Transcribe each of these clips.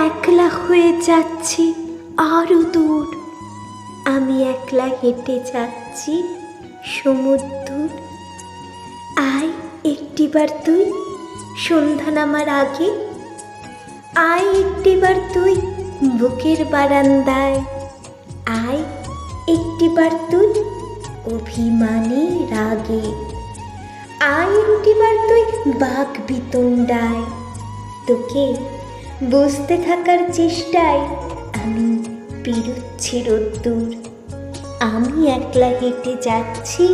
একলা হয়ে যাচ্ছি আরো দূর, আমি একলা হেঁটে যাচ্ছি সমুদ্র। আয় একটিবার তুই সন্ধ্যা নামার আগে, আয় একটিবার তুই বুকের বারান্দায়, আয় একটিবার তুই অভিমানী রাগে, আয় একটিবার তুই বাঘ বিতণ্ডায়। তোকে বসতে থাকার চেষ্টায় আমি পেরোচ্ছি রোদ্দুর, আমি একলা হেঁটে যাচ্ছি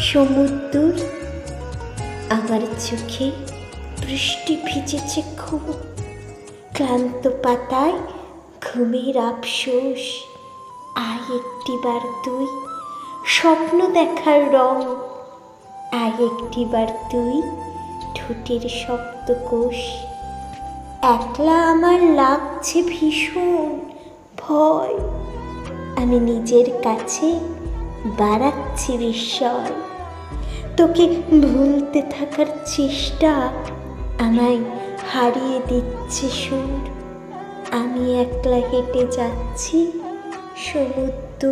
সমুদ্র। আমার চোখে বৃষ্টি ভিজেছে খুব, ক্লান্ত পাতায় ঘুমের আফসোস। আয় একটিবার তুই স্বপ্ন দেখার রং, আয় একটিবার তুই ঠোঁটের শব্দকোষ। একলা আমার লাগছে ভীষণ ভয়, আমি নিজের কাছে বাড়াচ্ছি বিস্ময়। তোকে ভুলতে থাকার চেষ্টা আমায় হারিয়ে দিচ্ছে সুর, আমি একলা হেঁটে যাচ্ছি সমুদ্র।